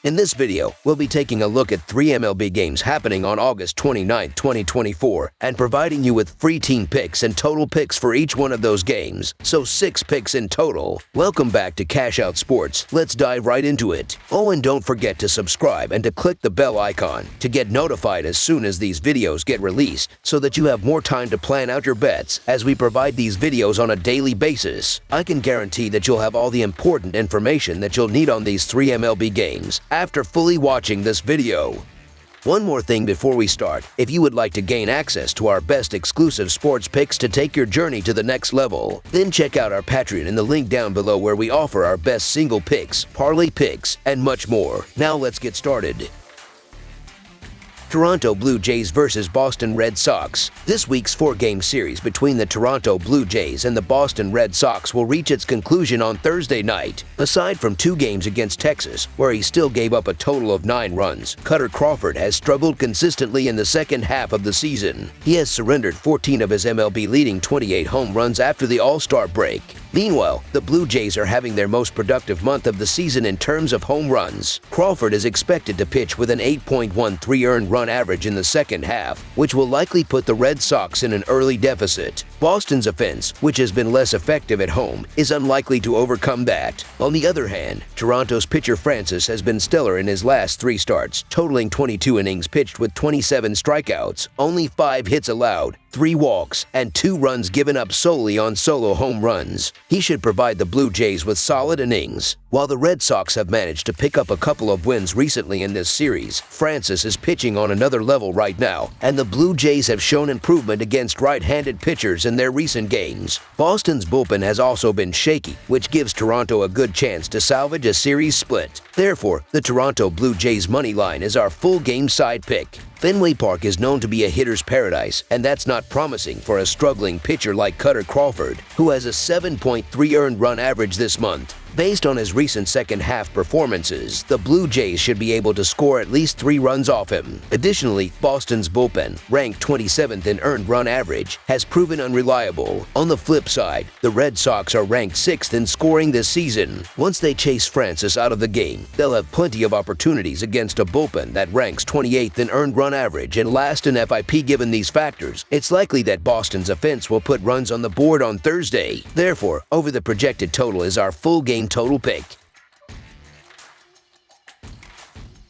In this video, we'll be taking a look at 3 MLB games happening on August 29, 2024, and providing you with free team picks and total picks for each one of those games, so 6 picks in total. Welcome back to Cash Out Sports. Let's dive right into it. Oh, and don't forget to subscribe and to click the bell icon to get notified as soon as these videos get released, so that you have more time to plan out your bets as we provide these videos on a daily basis. I can guarantee that you'll have all the important information that you'll need on these 3 MLB games after fully watching this video. One more thing before we start: if you would like to gain access to our best exclusive sports picks to take your journey to the next level, then check out our Patreon in the link down below, where we offer our best single picks, parlay picks, and much more. Now let's get started. Toronto Blue Jays vs. Boston Red Sox. This week's 4-game series between the Toronto Blue Jays and the Boston Red Sox will reach its conclusion on Thursday night. Aside from 2 games against Texas, where he still gave up a total of 9 runs, Kutter Crawford has struggled consistently in the second half of the season. He has surrendered 14 of his MLB-leading 28 home runs after the All-Star break. Meanwhile, the Blue Jays are having their most productive month of the season in terms of home runs. Crawford is expected to pitch with an 8.13 earned run average in the second half, which will likely put the Red Sox in an early deficit. Boston's offense, which has been less effective at home, is unlikely to overcome that. On the other hand, Toronto's pitcher Francis has been stellar in his last 3 starts, totaling 22 innings pitched with 27 strikeouts, only 5 hits allowed, 3 walks, and 2 runs given up solely on solo home runs. He should provide the Blue Jays with solid innings. While the Red Sox have managed to pick up a couple of wins recently in this series, Francis is pitching on another level right now, and the Blue Jays have shown improvement against right-handed pitchers in their recent games. Boston's bullpen has also been shaky, which gives Toronto a good chance to salvage a series split. Therefore, the Toronto Blue Jays money line is our full game side pick. Fenway Park is known to be a hitter's paradise, and that's not promising for a struggling pitcher like Kutter Crawford, who has a 7.3 earned run average this month. Based on his recent second-half performances, the Blue Jays should be able to score at least 3 runs off him. Additionally, Boston's bullpen, ranked 27th in earned run average, has proven unreliable. On the flip side, the Red Sox are ranked 6th in scoring this season. Once they chase Francis out of the game, they'll have plenty of opportunities against a bullpen that ranks 28th in earned run average and last in FIP. Given these factors, it's likely that Boston's offense will put runs on the board on Thursday. Therefore, over the projected total is our full game total pick.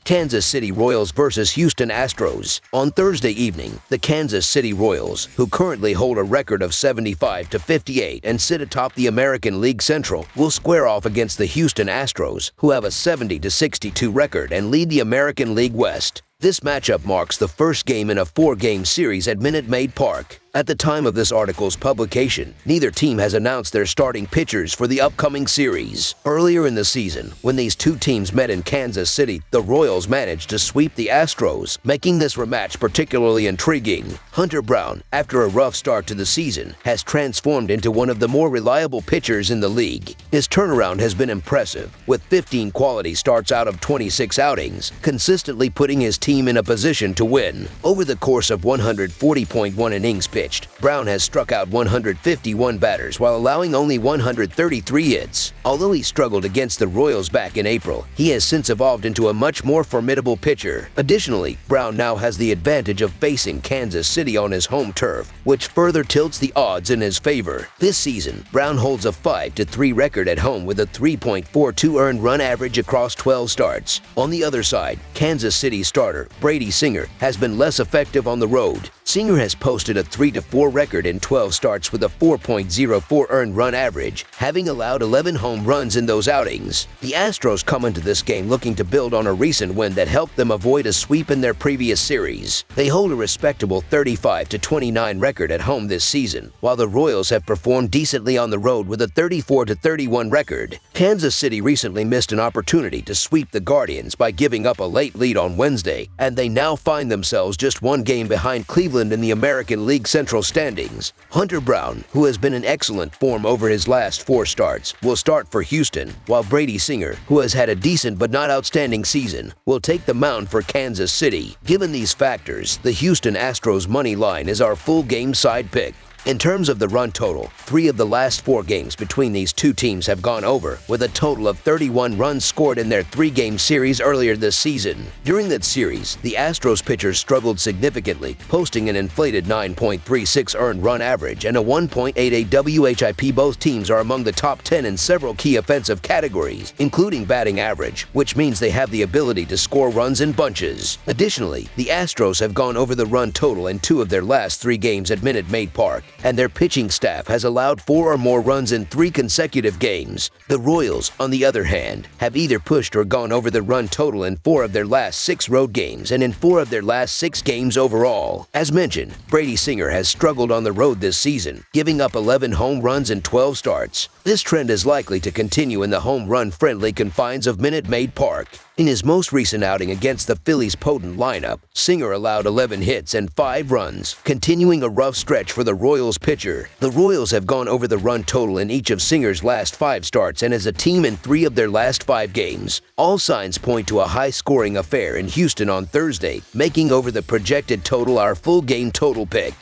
Kansas City Royals vs. Houston Astros. On Thursday evening, the Kansas City Royals, who currently hold a record of 75-58 and sit atop the American League Central, will square off against the Houston Astros, who have a 70-62 record and lead the American League West. This matchup marks the first game in a 4-game series at Minute Maid Park. At the time of this article's publication, neither team has announced their starting pitchers for the upcoming series. Earlier in the season, when these 2 teams met in Kansas City, the Royals managed to sweep the Astros, making this rematch particularly intriguing. Hunter Brown, after a rough start to the season, has transformed into one of the more reliable pitchers in the league. His turnaround has been impressive, with 15 quality starts out of 26 outings, consistently putting his team in a position to win. Over the course of 140.1 innings pitched, Brown has struck out 151 batters while allowing only 133 hits. Although he struggled against the Royals back in April, he has since evolved into a much more formidable pitcher. Additionally, Brown now has the advantage of facing Kansas City on his home turf, which further tilts the odds in his favor. This season, Brown holds a 5-3 record at home with a 3.42 earned run average across 12 starts. On the other side, Kansas City starter Brady Singer has been less effective on the road. Singer has posted a 3-4 record in 12 starts with a 4.04 earned run average, having allowed 11 home runs in those outings. The Astros come into this game looking to build on a recent win that helped them avoid a sweep in their previous series. They hold a respectable 35-29 record at home this season, while the Royals have performed decently on the road with a 34-31 record. Kansas City recently missed an opportunity to sweep the Guardians by giving up a late lead on Wednesday, and they now find themselves just 1 game behind Cleveland in the American League Central standings. Hunter Brown, who has been in excellent form over his last 4 starts, will start for Houston, while Brady Singer, who has had a decent but not outstanding season, will take the mound for Kansas City. Given these factors, the Houston Astros money line is our full game side pick. In terms of the run total, 3 of the last 4 games between these two teams have gone over, with a total of 31 runs scored in their 3-game series earlier this season. During that series, the Astros pitchers struggled significantly, posting an inflated 9.36 earned run average and a 1.88 WHIP. Both teams are among the top 10 in several key offensive categories, including batting average, which means they have the ability to score runs in bunches. Additionally, the Astros have gone over the run total in 2 of their last 3 games at Minute Maid Park, and their pitching staff has allowed 4 or more runs in 3 consecutive games. The Royals, on the other hand, have either pushed or gone over the run total in 4 of their last 6 road games and in 4 of their last 6 games overall. As mentioned, Brady Singer has struggled on the road this season, giving up 11 home runs in 12 starts. This trend is likely to continue in the home run-friendly confines of Minute Maid Park. In his most recent outing against the Phillies' potent lineup, Singer allowed 11 hits and 5 runs, continuing a rough stretch for the Royals pitcher. The Royals have gone over the run total in each of Singer's last 5 starts and as a team in 3 of their last 5 games. All signs point to a high-scoring affair in Houston on Thursday, making over the projected total our full game total pick.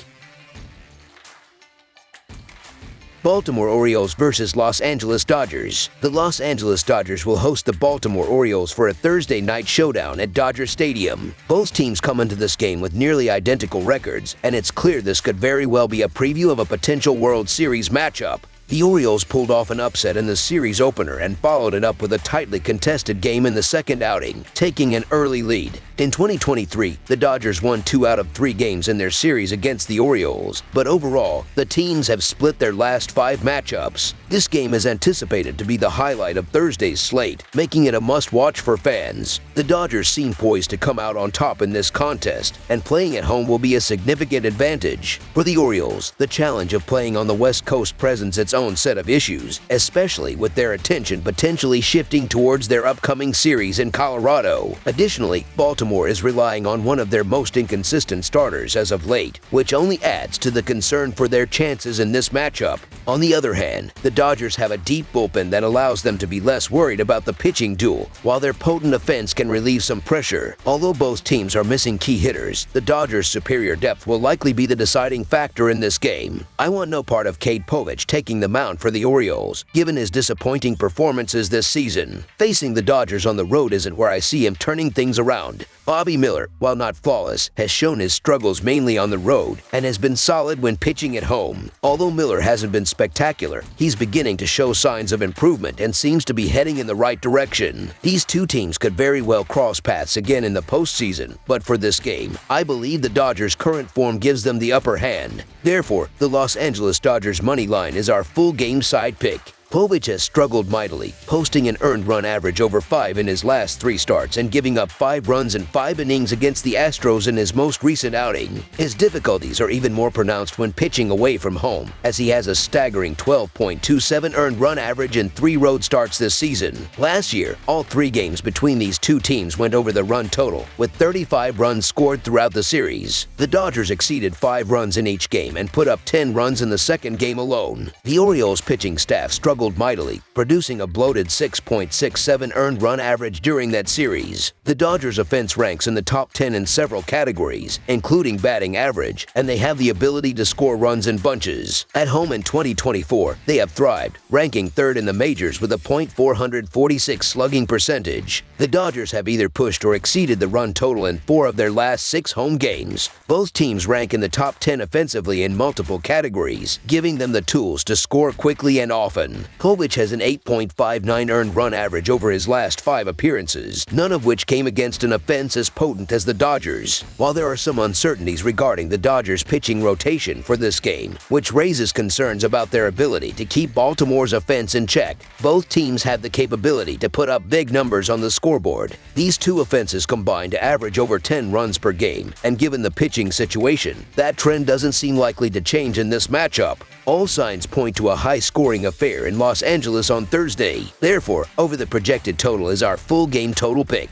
Baltimore Orioles versus Los Angeles Dodgers. The Los Angeles Dodgers will host the Baltimore Orioles for a Thursday night showdown at Dodger Stadium. Both teams come into this game with nearly identical records, and it's clear this could very well be a preview of a potential World Series matchup. The Orioles pulled off an upset in the series opener and followed it up with a tightly contested game in the second outing, taking an early lead. In 2023, the Dodgers won 2 out of 3 games in their series against the Orioles, but overall, the teams have split their last 5 matchups. This game is anticipated to be the highlight of Thursday's slate, making it a must-watch for fans. The Dodgers seem poised to come out on top in this contest, and playing at home will be a significant advantage. For the Orioles, the challenge of playing on the West Coast presents its own set of issues, especially with their attention potentially shifting towards their upcoming series in Colorado. Additionally, Baltimore is relying on one of their most inconsistent starters as of late, which only adds to the concern for their chances in this matchup. On the other hand, the Dodgers have a deep bullpen that allows them to be less worried about the pitching duel, while their potent offense can relieve some pressure. Although both teams are missing key hitters, the Dodgers' superior depth will likely be the deciding factor in this game. I want no part of Cade Povich taking the mound for the Orioles, given his disappointing performances this season. Facing the Dodgers on the road isn't where I see him turning things around. Bobby Miller, while not flawless, has shown his struggles mainly on the road and has been solid when pitching at home. Although Miller hasn't been spectacular, he's beginning to show signs of improvement and seems to be heading in the right direction. These two teams could very well cross paths again in the postseason, but for this game, I believe the Dodgers' current form gives them the upper hand. Therefore, the Los Angeles Dodgers money line is our full game side pick. Povich has struggled mightily, posting an earned run average over 5 in his last 3 starts and giving up 5 runs in 5 innings against the Astros in his most recent outing. His difficulties are even more pronounced when pitching away from home, as he has a staggering 12.27 earned run average in 3 road starts this season. Last year, all 3 games between these two teams went over the run total, with 35 runs scored throughout the series. The Dodgers exceeded 5 runs in each game and put up 10 runs in the second game alone. The Orioles pitching staff struggled mightily, producing a bloated 6.67 earned run average during that series. The Dodgers' offense ranks in the top 10 in several categories, including batting average, and they have the ability to score runs in bunches. At home in 2024, they have thrived, ranking 3rd in the majors with a .446 slugging percentage. The Dodgers have either pushed or exceeded the run total in 4 of their last 6 home games. Both teams rank in the top 10 offensively in multiple categories, giving them the tools to score quickly and often. Povich has an 8.59 earned run average over his last 5 appearances, none of which came against an offense as potent as the Dodgers. While there are some uncertainties regarding the Dodgers' pitching rotation for this game, which raises concerns about their ability to keep Baltimore's offense in check, both teams have the capability to put up big numbers on the scoreboard. These two offenses combine to average over 10 runs per game, and given the pitching situation, that trend doesn't seem likely to change in this matchup. All signs point to a high-scoring affair in Los Angeles on Thursday. Therefore, over the projected total is our full game total pick.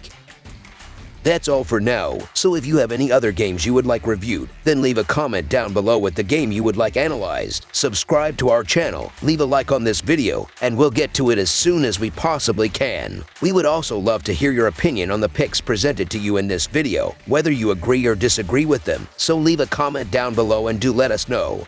That's all for now, so if you have any other games you would like reviewed, then leave a comment down below with the game you would like analyzed. Subscribe to our channel, leave a like on this video, and we'll get to it as soon as we possibly can. We would also love to hear your opinion on the picks presented to you in this video, whether you agree or disagree with them, so leave a comment down below and do let us know.